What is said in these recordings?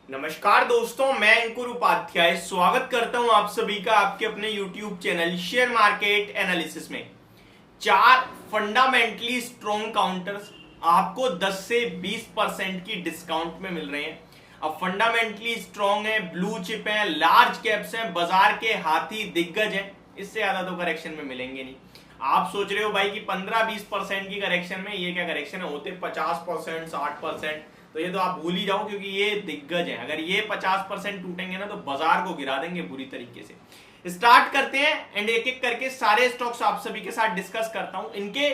नमस्कार दोस्तों, मैं अंकुर उपाध्याय स्वागत करता हूं आप सभी का आपके अपने YouTube channel share market analysis में। चार फंडामेंटली स्ट्रॉन्ग काउंटर्स आपको 10 से 20% की डिस्काउंट में मिल रहे हैं। अब फंडामेंटली स्ट्रॉन्ग है, ब्लू चिप है, लार्ज कैप्स हैं, बाजार के हाथी दिग्गज हैं, इससे ज्यादा तो करेक्शन में मिलेंगे नहीं। आप सोच रहे हो भाई कि 15-20% की करेक्शन में ये क्या करेक्शन है, होते 50% 60%, तो ये तो आप भूल ही जाओ क्योंकि ये दिग्गज है। अगर ये 50% टूटेंगे ना तो बाजार को गिरा देंगे बुरी तरीके से। स्टार्ट करते हैं एंड एक एक करके सारे स्टॉक्स आप सभी के साथ डिस्कस करता हूं। इनके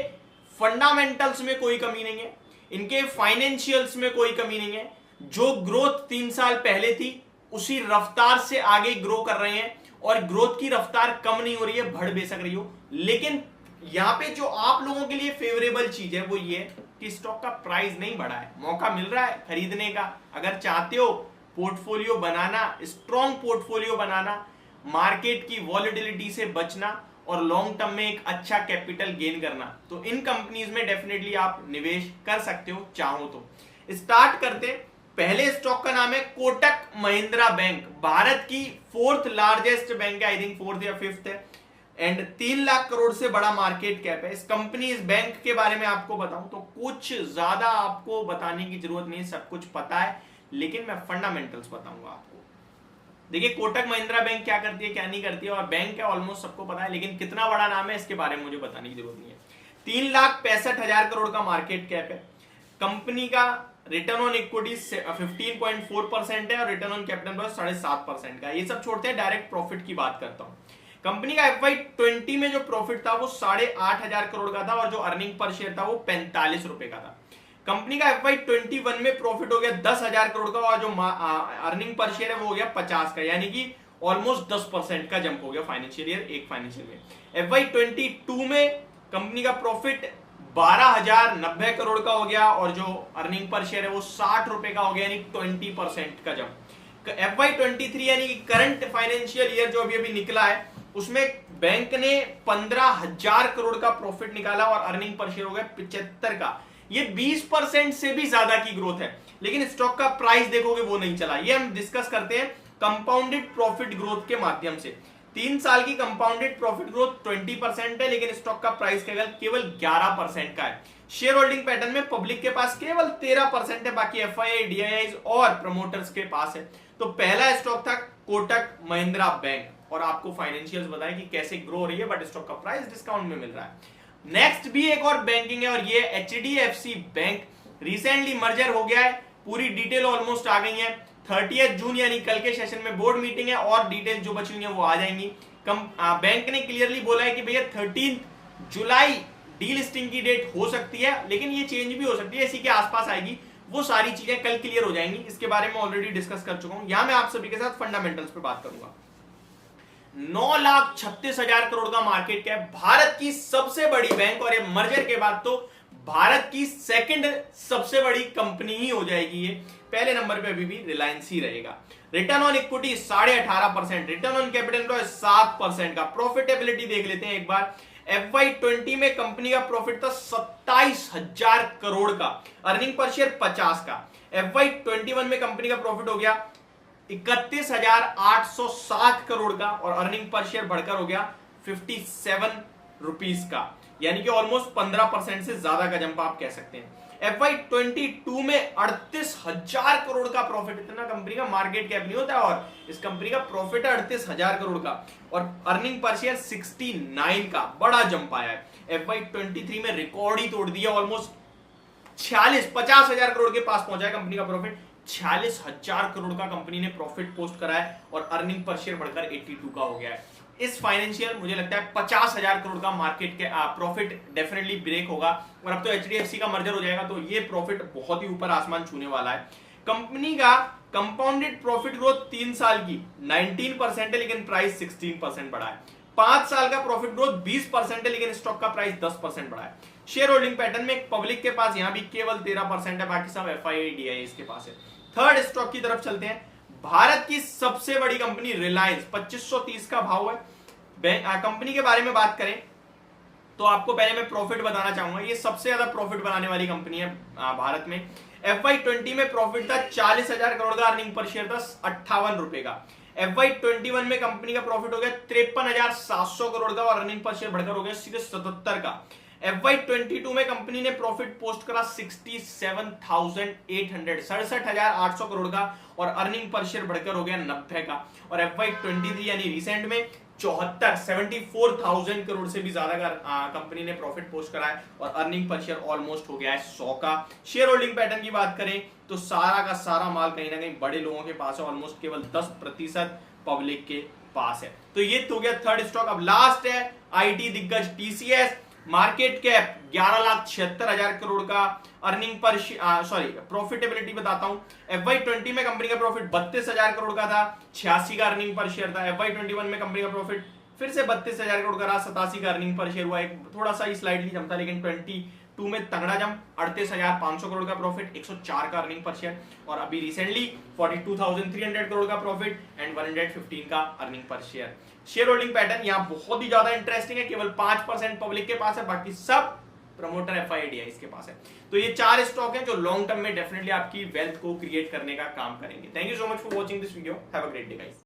फंडामेंटल्स में कोई कमी नहीं है, इनके फाइनेंशियल्स में कोई कमी नहीं है। जो ग्रोथ 3 साल पहले थी उसी रफ्तार से आगे ग्रो कर रहे हैं और ग्रोथ की रफ्तार कम नहीं हो रही है, बढ़ बेसक रही हो। लेकिन यहां पे जो आप लोगों के लिए फेवरेबल चीज है वो ये कि स्टॉक का प्राइस नहीं बढ़ा है, मौका मिल रहा है खरीदने का। अगर चाहते हो पोर्टफोलियो बनाना, स्ट्रॉन्ग पोर्टफोलियो बनाना, मार्केट की वॉलेटिलिटी से बचना और लॉन्ग टर्म में एक अच्छा कैपिटल गेन करना, तो इन कंपनीज में डेफिनेटली आप निवेश कर सकते हो चाहो तो। स्टार्ट करते हैं। पहले स्टॉक का नाम है कोटक महिंद्रा बैंक। भारत की 4th लार्जेस्ट बैंक है, आई थिंक 4th या 5th है, एंड 3 लाख करोड़ से बड़ा मार्केट कैप है। इस कंपनी, इस बैंक के बारे में आपको बताऊं तो कुछ ज्यादा आपको बताने की जरूरत नहीं, सब कुछ पता है, लेकिन मैं फंडामेंटल्स बताऊंगा आपको। देखिए कोटक महिंद्रा बैंक क्या करती है क्या नहीं करती है, और बैंक है ऑलमोस्ट सबको पता है, लेकिन कितना बड़ा नाम है इसके बारे में मुझे बताने की जरूरत नहीं है। 3,65,000 करोड़ का मार्केट कैप है। कंपनी का रिटर्न ऑन इक्विटी 15.4% है और रिटर्न ऑन कैपिटल 7.5% का। ये सब छोड़ते हैं, डायरेक्ट प्रॉफिट की बात करता हूं। कंपनी का FY20 में जो प्रॉफिट था वो 8,500 करोड़ का था और जो अर्निंग पर शेयर था वो 45 रुपए का था। कंपनी का FY21 में प्रॉफिट हो गया 10,000 करोड़ का और जो अर्निंग पर शेयर है वो हो गया 50 का, यानी कि ऑलमोस्ट 10% का जंप हो गया फाइनेंशियल ईयर एक फाइनेंशियल में। FY22 में कंपनी का प्रॉफिट 12,090 करोड़ का हो गया और जो अर्निंग पर शेयर है वो 60 रुपए का हो गया, यानी 20% का जंप। FY23 यानी कि करंट फाइनेंशियल ईयर जो अभी अभी निकला है उसमें बैंक ने 15,000 करोड़ का प्रॉफिट निकाला और अर्निंग पर शेयर हो गया 75 का। ये 20% से भी ज्यादा की ग्रोथ है, लेकिन स्टॉक का प्राइस देखोगे वो नहीं चला। ये हम डिस्कस करते हैं कंपाउंडेड प्रॉफिट ग्रोथ के माध्यम से। 3 साल की कंपाउंडेड प्रॉफिट ग्रोथ 20% है, लेकिन स्टॉक का प्राइस केवल 11% का है। शेयर होल्डिंग पैटर्न में पब्लिक के पास केवल 13% है, बाकी FII, DIIs और प्रमोटर्स के पास है। तो पहला स्टॉक था कोटक महिंद्रा बैंक और आपको फाइनेंशियल्स बताएं कि कैसे ग्रो हो रही है, बट स्टॉक का प्राइस डिस्काउंट में मिल रहा है। नेक्स्ट भी एक और बैंकिंग है और ये HDFC बैंक। रिसेंटली मर्जर हो गया है, पूरी डिटेल ऑलमोस्ट आ गई है। 30 जून यानी कल के सेशन में बोर्ड मीटिंग है और डिटेल जो बची हुई है वो आ जाएंगी। बैंक ने क्लियरली बोला है कि भैया 13 जुलाई डीलिस्टिंग की डेट हो सकती है, लेकिन ये चेंज भी हो सकती है, इसी के आसपास आएगी। वो सारी चीजें कल क्लियर हो जाएंगी, इसके बारे में ऑलरेडी डिस्कस कर चुका हूं। यहां मैं आप सभी के साथ फंडामेंटल्स पे बात करूंगा। 9,36,000 करोड़ का मार्केट कैप, भारत की सबसे बड़ी बैंक, और ये मर्जर के बाद तो भारत की सेकंड सबसे बड़ी कंपनी ही हो जाएगी ये। पहले नंबर पे अभी भी रिलायंस ही रहेगा। Return on equity 18.5%, return on capital employed 7% का। प्रॉफिटेबिलिटी देख लेते हैं एक बार। FY20 में कंपनी का प्रॉफिट था 27,000 करोड़ का, अर्निंग पर शेयर 50 का। FY21 में कंपनी का प्रॉफिट हो गया 31,860 करोड़ का और अर्निंग पर शेयर बढ़कर हो गया 57 रुपीस का, यानी कि ऑलमोस्ट 15% से ज्यादा का जंप आप कह सकते हैं। FY22 में 38,000 करोड़ का प्रॉफिट, इतना कंपनी का मार्केट कैप नहीं होता और इस कंपनी का प्रॉफिट है 38,000 करोड़ का और अर्निंग पर शेयर 69 का, बड़ा जंप आया है। FY23 में रिकॉर्ड ही तोड़ दिया, ऑलमोस्ट 50,000 करोड़ के पास पहुंचा है कंपनी का प्रॉफिट। 46,000 करोड़ का कंपनी ने प्रॉफिट पोस्ट करा है और अर्निंग पर शेयर बढ़कर 82 का हो गया है। इस फाइनेंशियल मुझे लगता है 50,000 करोड़ का मार्केट के प्रॉफिट डेफिनेटली ब्रेक होगा और अब तो HDFC का मर्जर हो जाएगा, तो ये प्रॉफिट बहुत ही ऊपर आसमान छूने वाला है। कंपनी का कंपाउंडेड प्रॉफिट ग्रोथ 3 साल की 19% है, लेकिन प्राइस 16% बढ़ा है। 5 साल का प्रॉफिट ग्रोथ 20% है, लेकिन स्टॉक का प्राइस 10% बढ़ा है। शेयर होल्डिंग पैटर्न में पब्लिक के पास यहां भी केवल 13% है, बाकी सब FII, DIIs के पास है। थर्ड स्टॉक की तरफ चलते हैं। भारत की सबसे बड़ी कंपनी रिलायंस, 2530 का भाव है। कंपनी के बारे में बात करें तो आपको पहले मैं प्रॉफिट बताना चाहूंगा। ये सबसे ज्यादा प्रॉफिट बनाने वाली कंपनी है भारत में। FY20 में प्रॉफिट था 40,000 करोड़ का, अर्निंग पर शेयर था 58 रुपए का। FY21 में कंपनी का प्रॉफिट हो गया 53,700 करोड़ का और अर्निंग पर शेयर बढ़कर हो गया सीधे 77 का। FY22 में कंपनी ने प्रॉफिट पोस्ट करा 67,800 करोड़ का और अर्निंग पर शेयर बढ़कर हो गया 90 का। और FY23 यानी रिसेंट में 74,000 करोड़ से भी ज्यादा का कंपनी ने प्रॉफिट पोस्ट करा है और अर्निंग पर शेयर ऑलमोस्ट हो गया है 100 का। शेयर होल्डिंग पैटर्न की बात करें तो सारा का सारा माल कहीं ना कहीं बड़े लोगों के पास है, ऑलमोस्ट केवल 10% पब्लिक के पास है। तो ये तो गया थर्ड स्टॉक। अब लास्ट है आईटी दिग्गज TCS, मार्केट कैप 11,76,000 करोड़ का, अर्निंग पर प्रॉफिटेबिलिटी बताता हूं। FY20 में कंपनी का प्रॉफिट 32,000 करोड़ का था, 86 का अर्निंग पर शेयर था। FY21 में कंपनी का प्रॉफिट फिर से 32,000 करोड़ का रहा, 87 का अर्निंग पर शेयर हुआ, एक थोड़ा सा स्लाइडली जमता, लेकिन 22 में तगड़ा जम 38,500 करोड़ का प्रॉफिट, 104 का अर्निंग पर शेयर। और अभी रिसेंटली 42,300 करोड़ का प्रॉफिट एंड 115 का earning per share. Share holding pattern यहाँ बहुत ही ज्यादा इंटरेस्टिंग है, केवल 5% पब्लिक के पास है, बाकी सब प्रमोटर FIDIs के पास है। तो ये 4 स्टॉक हैं जो लॉन्ग टर्म में डेफिनेटली आपकी वेल्थ को क्रिएट करने का काम करेंगे। Thank you so much for watching this video, have a great day guys.